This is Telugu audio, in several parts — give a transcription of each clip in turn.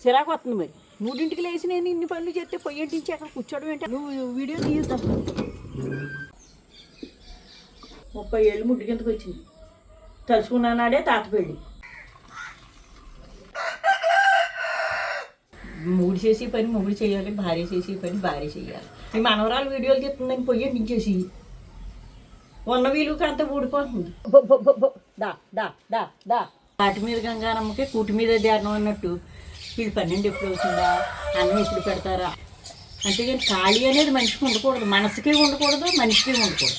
చిరాకు వస్తుంది మరి. 3ంటికి లేచి నేను ఇన్ని పనులు చేస్తే పొయ్యింటించి అక్కడ కూర్చోవడం ఏంటి? నువ్వు వీడియో తీయద్దాం. 30 ఏళ్ళు ముడ్డు కిందకు వచ్చింది. తలుచుకున్నానాడే తాత పెళ్ళి. మూడు చేసి పని మొగుడు చేయాలి, భార్య చేసి పని భార్య చేయాలి. ఈ మనవరాలు వీడియోలు తీస్తుందని పొయ్యింటించేసి ఉన్న వీలుకి అంతా ఊడిపోతుంది. దా దా దా దా కాటి మీద గంగానమ్మకి కూటి మీద ధ్యానం అన్నట్టు వీళ్ళు 12 ఎప్పుడు అవుతుందా, అన్నం ఎప్పుడు పెడతారా. అంతేగాని ఖాళీ అనేది మనిషికి ఉండకూడదు, మనసుకి ఉండకూడదు, మనిషికి ఉండకూడదు.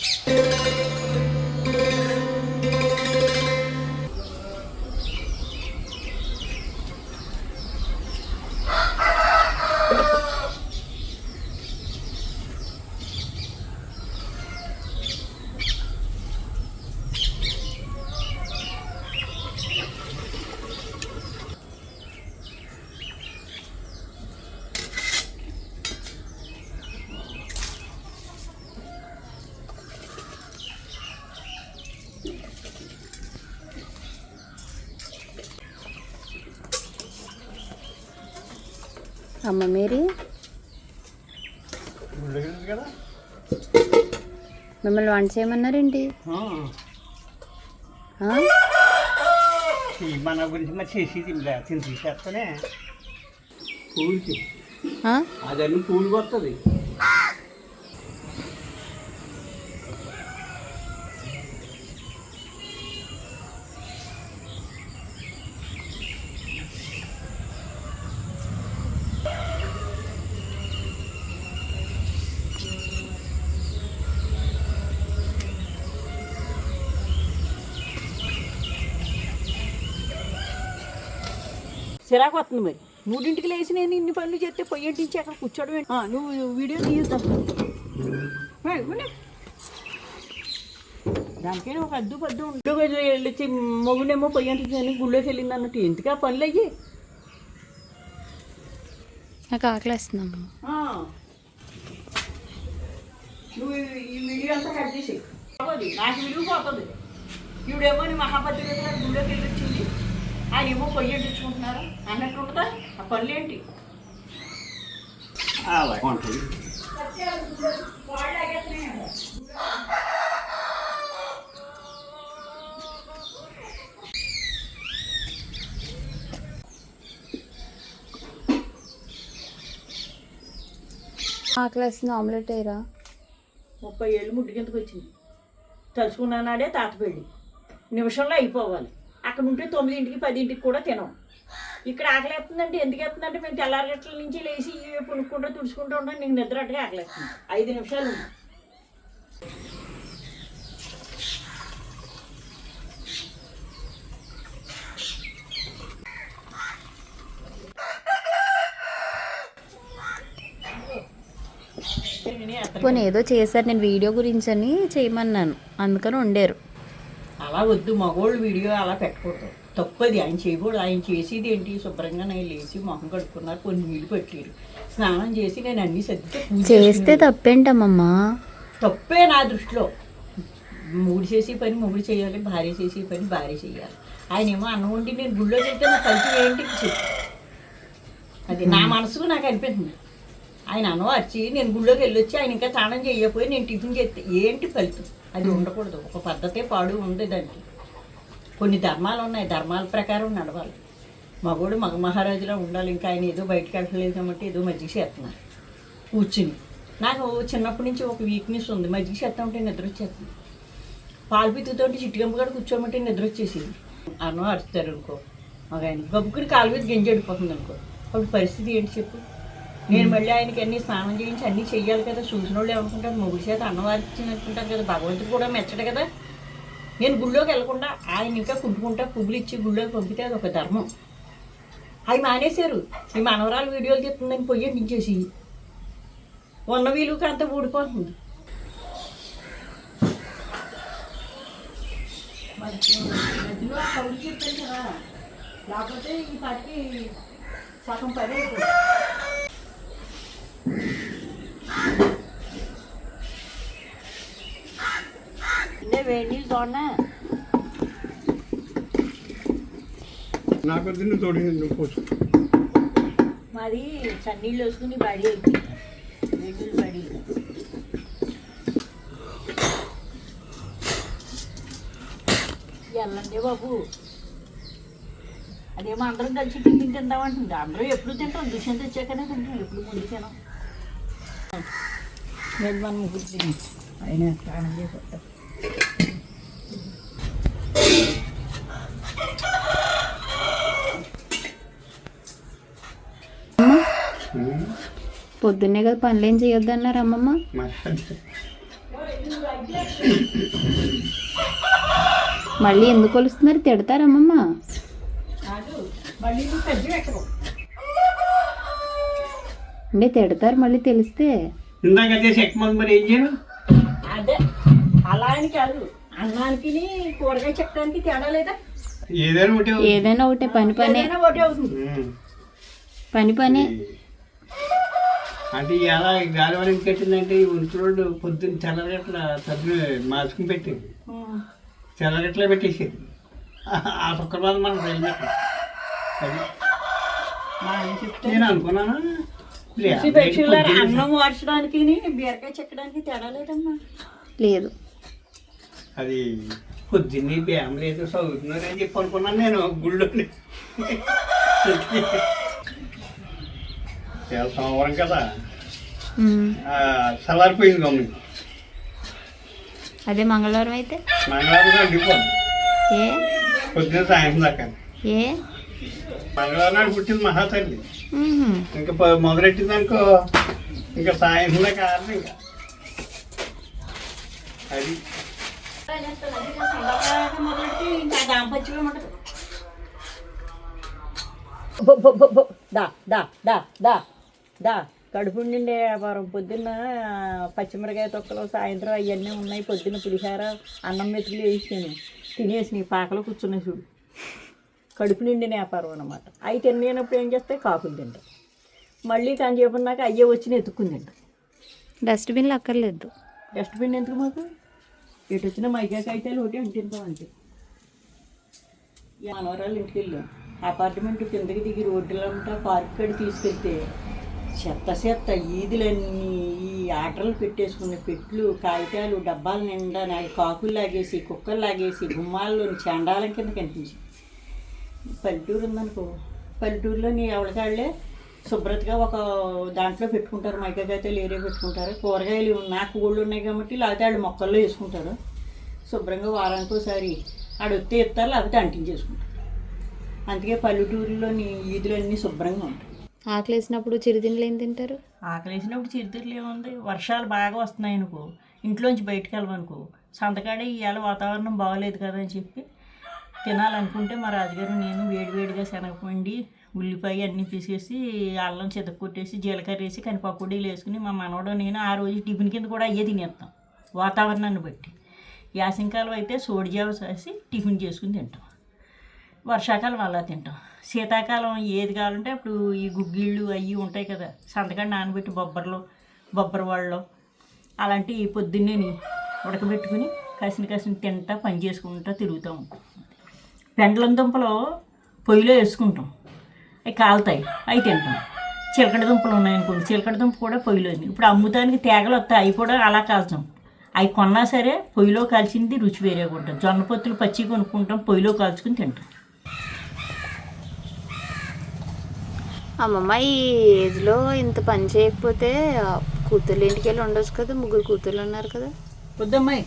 అమ్మ మేరీ మిమ్మల్ని వంట చేయమన్నారేంటి? మన గురించి మరి చేసి తినేస్తానే పూలకి అదన్నీ పూలు వస్తుంది. చిరాకు వస్తుంది మరి. 3ంటికి లేచి నేను ఇన్ని పనులు చేస్తే పొయ్యింటించి అక్కడ కూర్చోవడం ఏంటి? నువ్వు వీడియో తీయద్దాం. దానికైనా ఒక అద్దు పద్దు ఉండు. వెళ్ళొచ్చి మొగుడేమో పొయ్యింటించి గుళ్ళోకి వెళ్ళింది అన్నట్టు ఎందుకు ఆ పనులు అయ్యి? నాకు ఆకలిస్తున్నాము. నువ్వు ఈ వీడియో అంతా కట్ చేసి నాకు విలువ పోతుంది. ఇవిడేమో నీ మహాపతిగా గుళ్ళోకి వెళ్ళొచ్చింది, ఆయన ఏమో పొయ్యించుకుంటున్నారు అన్నట్టు ఉంటుందా ఆ పనులు ఏంటి? ఆకలిస్తుంది, ఆమ్లెట్ అయ్యరా. 30 ఏళ్ళు ముడ్డు కిందకు వచ్చింది. తలుచుకున్నానాడే తాత పెళ్ళి. నిమిషంలో అయిపోవాలి. అక్కడ ఉంటే 9ంటికి 10ంటికి కూడా తినం. ఇక్కడ ఆకలేస్తుందంటే ఎందుకు వేస్తుందంటే మేము తెల్లారగట్ల నుంచి లేచి పునుక్కుంటూ తుడుచుకుంటూ ఉంటాం. నీకు నిద్ర అట్టుగా ఆకలేస్తుంది. 5 నిమిషాలు ఉంది. పోనీ ఏదో చేశారు, నేను వీడియో గురించి అని చేయమన్నాను, అందుకని వండారు. అలా వద్దు, మగోళ్ళు వీడియో అలా పెట్టకూడదు, తప్పది. ఆయన చేయకూడదు. ఆయన చేసేది ఏంటి? శుభ్రంగా నేను లేచి మొహం కడుక్కున్నారు, కొన్ని నీళ్ళు పెట్టారు, స్నానం చేసి నేను అన్ని సర్దితే చేస్తే తప్పేంటమ్మమ్మా? తప్పే నా దృష్టిలో. మూడు చేసి పని మొగుడు చేయాలి, భార్య చేసి పని భార్య చేయాలి. ఆయన ఏమో అన్నం వండి నేను గుళ్ళోకి వెళ్తే నా ఫలితం ఏంటి చెప్పు. అది నా మనసుకు నాకు అనిపిస్తుంది. ఆయన అన్నం అరిచి నేను గుళ్ళోకి వెళ్ళొచ్చి ఆయన ఇంకా స్నానం చేయకపోయి నేను టిఫిన్ చేస్తే ఏంటి ఫలితం? అది ఉండకూడదు. ఒక పద్ధతే పాడు ఉంది దానికి. కొన్ని ధర్మాలు ఉన్నాయి, ధర్మాల ప్రకారం నడవాలి. మగోడు మగ మహారాజులా ఉండాలి. ఇంకా ఆయన ఏదో బయటకు వెళ్ళలేదు కాబట్టి ఏదో మజ్జిగ చేస్తున్నారు కూర్చుని. నాకు చిన్నప్పటి నుంచి ఒక వీక్నెస్ ఉంది, మజ్జిగ చేస్తా ఉంటే నిద్ర వచ్చేస్తుంది. పాలు పితుకుతో చిట్టుగంప కూడా కూర్చోమంటే నిద్ర వచ్చేసింది. అన్నం అరుస్తారు అనుకో, ఒక ఆయన గబ్బుకుని కాలు మీద గింజ అడిపోతుంది అనుకో, అప్పుడు పరిస్థితి ఏంటి చెప్పు? నేను మళ్ళీ ఆయనకి అన్నీ స్నానం చేయించి అన్నీ చెయ్యాలి కదా. చూసిన వాళ్ళు ఏమనుకుంటారు, మొగుడి చేత అన్నం అరిచింది అనుకుంటారు కదా. భగవంతుడు కూడా మెచ్చడు కదా. నేను గుళ్ళోకి వెళ్ళకుండా ఆయన ఇంకా కుంటుకుంటా పువ్వులు ఇచ్చి గుళ్ళోకి పంపితే అది ఒక ధర్మం. అవి మానేశారు. ఈ మనవరాలు వీడియోలు చెప్తుందని పొయ్యించేసి ఉన్న వీలుకి అంతా ఊడిపోతుంది. మధ్యలో కౌలు చెప్పాను కదా, లేకపోతే ఈ పాటికి సగం పని అయిపోతుంది. వేడి నీళ్ళు తోడనా? నాకు నువ్వు తోడి నువ్వు పోసు. అది చన్నీళ్ళు వేసుకుని బడి అయిపోయింది వెల్లుల్లి బడి వెళ్ళండి బాబు అదేమో అందరం కలిసి టిఫిన్ తిందామంటుంది అందరూ ఎప్పుడు తింటాం దుష్యంత వచ్చాకనే తింటాం ఎప్పుడు ముందు తినాం నేను మనం ముగ్గురు తిని అయినా స్నానం చేసేస్తాం పొద్దున్నే కదా పనులు ఏం చేయొద్దు అన్నారు అమ్మమ్మ. మళ్ళీ ఎందుకు కొలుస్తున్నారు? తిడతారు అమ్మమ్మ. అంటే తిడతారు మళ్ళీ తెలిస్తే. అదే అలా అని కాదు, అన్నానికి కూరగాయ చెక్కడానికి తేడా లేదా? ఏదైనా ఒకటే పని పనే ఒకటే అవుతుంది. పని అంటే ఎలా గాలి వరకు పెట్టిందంటే ఈ ఉరుకురోడ్డు పొద్దున్న చల్లగట్ల సద్దులు మార్చుకుని పెట్టింది, చల్లగట్లా పెట్టేసేది. ఆ శుక్రవారం మనం రైలు పెట్టాం. నేను అనుకున్నాను అన్నం వార్చడానికి బీరకాయ చెక్కడానికి తేడా లేదమ్మా. లేదు, అది పొద్దున్నే బ్యామ్ లేదు చదువుతున్నారు అని చెప్పి అనుకున్నాను నేను గుళ్ళోని. సోమవారం కదా చల్లారిపోయింది గమ్ముని. అదే మంగళవారం అయితే మంగళవారం అండిపోదు ఏ పొద్దున్న సాయంత్రం దాకా. ఏ మంగళవారం నాడు పుట్టింది మహాతల్లి. ఇంకా మొదలెట్టింది అనుకో ఇంకా సాయంత్రం దాకా ఆరదు. ఇంకా అది మొదలెట్టి ఇంకా దాంపత్యం ఉంటుంది. దా దా దా దా దా కడుపు నిండే వ్యాపారం. పొద్దున్న పచ్చిమిరకాయ తొక్కలు సాయంత్రం అవన్నీ ఉన్నాయి. పొద్దున్న పులిహార అన్నం మెతుకులు వేసాను తినేసి నీ పాకలో కూర్చున్నాయి చూడు. కడుపు నిండిన వ్యాపారం అన్నమాట. అవి తినేనప్పుడు ఏం చేస్తాయి? కాకులు తింటాయి. మళ్ళీ కానీ చెప్పినాక అయ్యే వచ్చి ఎత్తుక్కుని తింటాయి. డస్ట్బిన్లు అక్కర్లేదు. డస్ట్బిన్ ఎందుకు మాకు? ఎటు వచ్చినా మైకాకాయితాలు ఒకటి అని తింటాం అంతే. మనవరాలు ఇంటికి వెళ్ళాం. అపార్ట్మెంట్ కిందకి దిగి రోడ్డులో ఉంటా పార్క్ కడి తీసుకెళ్తే చెత్త ఈదులన్నీ ఈ ఆటలు పెట్టేసుకున్న పెట్లు కాగితాలు డబ్బాలు నిండా కాకులు లాగేసి కుక్కలు లాగేసి గుమ్మాల్లోని చండాలం కింద కనిపించింది. పల్లెటూరు ఉందనుకో, పల్లెటూరులోని ఎవరికాళ్ళే శుభ్రతగా ఒక దాంట్లో పెట్టుకుంటారు. మైకాకాయలు ఏరే పెట్టుకుంటారు. కూరగాయలు నాకు ఊళ్ళు ఉన్నాయి కాబట్టి లేకపోతే వాళ్ళు మొక్కల్లో వేసుకుంటారు. శుభ్రంగా వారానికి ఒకసారి ఆడొత్తే ఎత్తారు లేకపోతే అంటించేసుకుంటారు. అందుకే పల్లెటూరులోని ఈదులన్నీ శుభ్రంగా ఉంటాయి. ఆకలేసినప్పుడు చిరుతిండ్లు ఏం తింటారు? ఆకలేసినప్పుడు చిరుతిండ్లు ఏముంది? వర్షాలు బాగా వస్తున్నాయి అనుకో, ఇంట్లోంచి బయటకు వెళ్ళమనుకో, సంతకాడే ఇవాళ వాతావరణం బాగోలేదు కదా అని చెప్పి తినాలనుకుంటే మా రాజుగారు నేను వేడివేడిగా శనగపిండి ఉల్లిపాయ అన్నీ పీసేసి అల్లం కొట్టేసి జీలకర్ర వేసి కనిపకోడీలు వేసుకుని మా మనవడు నేను ఆ రోజు టిఫిన్ కింద కూడా అయ్యే తినేస్తాం వాతావరణాన్ని బట్టి. యాసంకాలం అయితే సోడిజావ చేసి టిఫిన్ చేసుకుని తింటాం. వర్షాకాలం అలా తింటాం. శీతాకాలం ఏది కావాలంటే అప్పుడు ఈ గుగ్గిళ్ళు అవి ఉంటాయి కదా, సంతకాడ నానబెట్టి బొబ్బర వాళ్ళలో అలాంటివి పొద్దున్నే ఉడకబెట్టుకుని కాసిన తింటా పని చేసుకుంటా తిరుగుతూ ఉంటాం. పెండలం దుంపలు పొయ్యిలో వేసుకుంటాం, అవి కాలుతాయి, అవి తింటాం. చిలకడ దుంపలు ఉన్నాయనుకోండి, చిలకడ దుంప కూడా పొయ్యిలో. ఇప్పుడు అమ్ముతానికి తేగలు వస్తాయి, అవి కూడా అలా కాల్చాం. అవి కొన్నా సరే పొయ్యిలో కాల్చింది రుచి వేరేగా ఉంటుంది. జొన్న పొత్తులు పచ్చి కొనుక్కుంటాం, పొయ్యిలో కాల్చుకుని తింటాం. అమ్మమ్మ ఈ ఏజ్లో ఇంత పని చేయకపోతే కూతుర్లు ఇంటికి వెళ్ళి ఉండొచ్చు కదా. 3 కూతుర్లు ఉన్నారు కదా. వద్దమ్మాయి,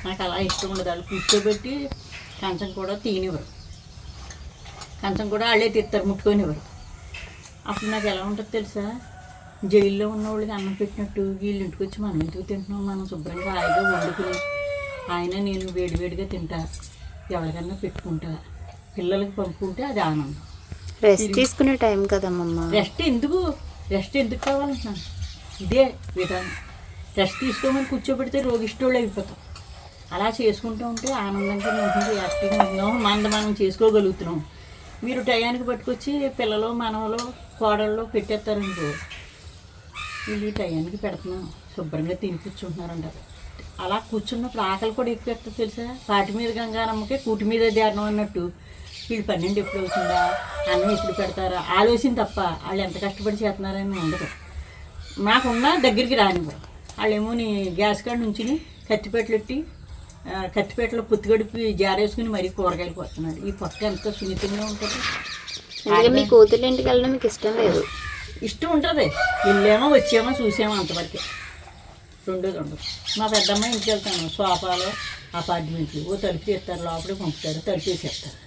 నాకు అలా ఇష్టం ఉండదు. వాళ్ళు కూర్చోబెట్టి కంచం కూడా తీనివ్వరు, కంచం కూడా వాళ్ళే తీస్తారు, ముట్టుకొనివ్వరు. అప్పుడు నాకు ఎలా ఉంటుంది తెలుసా? జైల్లో ఉన్న వాళ్ళకి అన్నం పెట్టినట్టు వీళ్ళు ఇంటికి వచ్చి మనం ఎందుకు తింటున్నాం? మనం శుభ్రంగా హాయిగా వండుకుని ఆయన నేను వేడివేడిగా తింటా, ఎవరికన్నా పెట్టుకుంటా, పిల్లలకి పంపుకుంటే అది ఆనందం. రెస్ట్ తీసుకునే టైం కదమ్మమ్మ. రెస్ట్ ఎందుకు కావాలంటున్నాను? ఇదే విధానం. రెస్ట్ తీసుకోమని కూర్చోబెడితే రోగిష్టోళ్ళు అయిపోతాం. అలా చేసుకుంటూ ఉంటే ఆనందంగా ఉంటుంది, యాక్టివ్గా ఉన్నాం, మనం చేసుకోగలుగుతున్నాం. మీరు టయానికి పట్టుకొచ్చి పిల్లలు మనవలు కోడళ్ళు పెట్టేస్తారనుకో, వీళ్ళు టయానికి పెడుతున్నాం, శుభ్రంగా తిని కూర్చుంటున్నారంటారు. అలా కూర్చున్నప్పుడు ఆకలి కూడా ఎక్కువ తెలుసా? పాటి మీద గంగానమ్మకే కూటి మీద ధ్యానం అన్నట్టు వీళ్ళు 12 ఎప్పుడు అవుతుందా, అన్నం ఎప్పుడు పెడతారా ఆలోచన తప్ప వాళ్ళు ఎంత కష్టపడి చేస్తున్నారని ఉండదు. నాకున్న దగ్గరికి రానివ్వరు. వాళ్ళేమో నీ గ్యాస్ కాడ నుంచి కత్తిపేటలెట్టి కత్తిపేటలో పుత్తిగడిపి జారేసుకుని మరీ కూరగాయలు వస్తున్నారు. ఈ పక్క ఎంత సున్నితంగా ఉంటుంది. అందుకే మీ కూతురు ఇంటికి వెళ్ళడం మీకు ఇష్టం లేదు? ఇష్టం ఉంటుంది. వెళ్ళామో వచ్చామో చూసామో అంతవరకే, రెండోది ఉండదు. మా పెద్దమ్మ ఇంటికి వెళ్తాను, సోఫాలో అపార్ట్మెంట్లు ఓ తలుపు తీస్తారు, లోపలికి పంపుతారు, తలుపు వేసేస్తారు,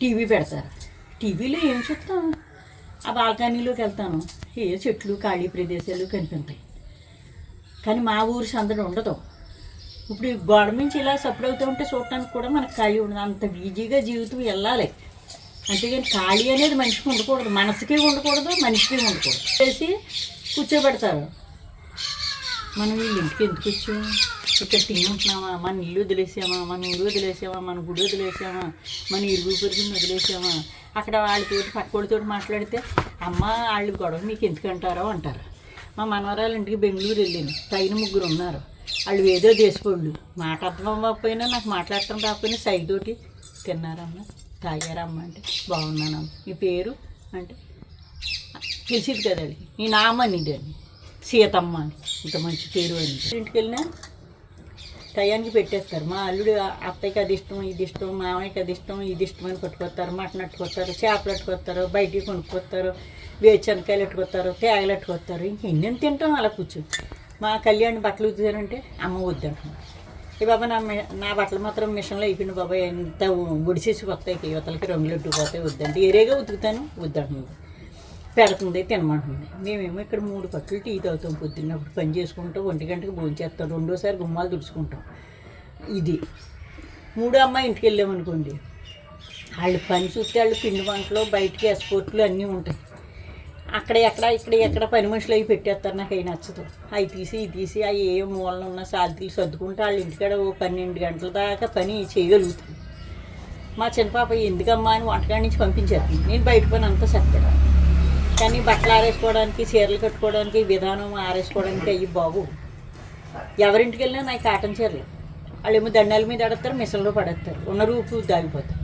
టీవీ పెడతారు. టీవీలో ఏం చూస్తాం? ఆ బాల్కనీలోకి వెళ్తాను, ఏ చెట్లు ఖాళీ ప్రదేశాలు కనిపిస్తాయి. కానీ మా ఊరు సందడి ఉండదు. ఇప్పుడు ఈ గోడ నుంచి ఇలా సప్పుడు అవుతూ ఉంటే చూడటానికి కూడా మనకు ఖాళీ ఉండదు. అంత బిజీగా జీవితం వెళ్ళాలి. అంతేగాని ఖాళీ అనేది మనిషికి ఉండకూడదు, మనసుకి ఉండకూడదు, మనిషికి ఉండకూడదు. చేసి కూర్చోబెడతారు. మనం వీళ్ళ ఇంటికి ఎందుకు వచ్చాము, ఇక్కడ తింటున్నామా, మన ఇల్లు వదిలేసామా, మన ఊరు వదిలేసామా, మన గుడి వదిలేసామా, మన ఇరుగు పొరుగుని వదిలేసామా. అక్కడ వాళ్ళతోటి పక్కోడితో మాట్లాడితే అమ్మ వాళ్ళు గొడవ మీకు ఎందుకంటారో అంటారు. మా మనవరాలు ఇంటికి బెంగళూరు వెళ్ళింది, పైన 3 ఉన్నారు. వాళ్ళు ఏదో దేశపోళ్ళు, మాట అర్థం అవ్వకపోయినా నాకు మాట్లాడటం రాకపోయినా సైతోటి తిన్నారమ్మ, తాగారమ్మ అంటే బాగున్నానమ్మ, మీ పేరు అంటే తెలిసింది కదా, అది నీ నామని ఇదని సీతమ్మ అని, ఇంత మంచి పేరు అని. ఇంటికి వెళ్ళినా టయానికి పెట్టేస్తారు. మా అల్లుడు అత్తయ్యకి అది ఇష్టం, ఇది ఇష్టం, మామయ్యకి అది ఇష్టం, ఇది ఇష్టం అని పట్టుకొస్తారు, మటన్ అట్టుకొస్తారు, చేపలు అట్టుకొస్తారు, బయటికి కొనుక్కొస్తారు, వేరుశనకాయలు అట్టుకొస్తారు, తేగలు అట్టుకొస్తారు. ఇంకెన్ని తింటాం అలా కూర్చొని. మా కళ్యాణ్ బట్టలు ఉతుకుతారంటే అమ్మ వద్దంటున్నాను. ఈ బాబా నా బట్టలు మాత్రం మిషన్లో అయిపోయింది బాబాయ్, ఎంత ఒడిసేసి వస్తాయి, యువతలకి రంగులు ఎట్టుకుపోతాయి, వద్దంటే ఏరేగా ఉతుకుతాను వద్దంటుంది. పెడుతుంది, తినమంటుంది. మేమేమో ఇక్కడ 3 పట్లు టీ తాగుతాం పొద్దున్నప్పుడు, పని చేసుకుంటాం, 1 గంటకి భోజనం చేస్తాం, రెండోసారి గుమ్మాలు తుడుచుకుంటాం. ఇది 3 అమ్మాయి ఇంటికి వెళ్ళామనుకోండి, వాళ్ళు పని చూస్తే వాళ్ళు పిండి వంటలు బయటికి ఎక్స్పోర్ట్లు అన్నీ ఉంటాయి. అక్కడ ఎక్కడ పని మనుషులు అవి పెట్టేస్తారు. నాకు అవి నచ్చదు. అవి తీసి ఇది తీసి అవి ఏ మూలన ఉన్న సాల్తీలు సర్దుకుంటే వాళ్ళ ఇంటికాడ 12 గంటల దాకా పని చేయగలుగుతుంది. మా చిన్న పాప ఎందుకమ్మా అని వంటకాడి నుంచి పంపించేస్తుంది. నేను బయట పని అంతా చెప్తాను. కానీ బట్టలు ఆరేసుకోవడానికి, చీరలు కట్టుకోవడానికి, విధానం ఆరేసుకోవడానికి అయ్యి బాబు. ఎవరింటికి వెళ్ళినా నాకు కాటన్ చీరలు, వాళ్ళేమో దండాల మీద ఆడతారు, మిషన్లో పడేస్తారు, ఉన్న రూపు దాగిపోతారు.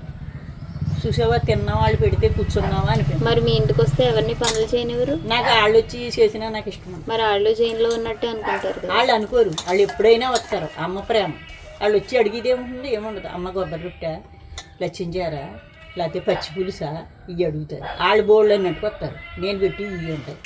చూసావా, తిన్నావా, వాళ్ళు పెడితే కూర్చున్నావా అనిపించింది. మరి మీ ఇంటికి వస్తే ఎవరిని పనులు చేయనివ్వరు? నాకు వాళ్ళు వచ్చి చేసినా నాకు ఇష్టం. మరి వాళ్ళు జైల్లో ఉన్నట్టే అనుకుంటారు. వాళ్ళు అనుకోరు, వాళ్ళు ఎప్పుడైనా వస్తారు. అమ్మ ప్రేమ. వాళ్ళు వచ్చి అడిగేది ఏముండదు. అమ్మ కొబ్బరి రొట్టె, లచ్చించారా, లేకపోతే పచ్చి పులుసా, ఇవి అడుగుతారు. వాళ్ళు బోళ్ళు అన్నట్టు వస్తారు. నేను పెట్టి ఇవి ఉంటాయి.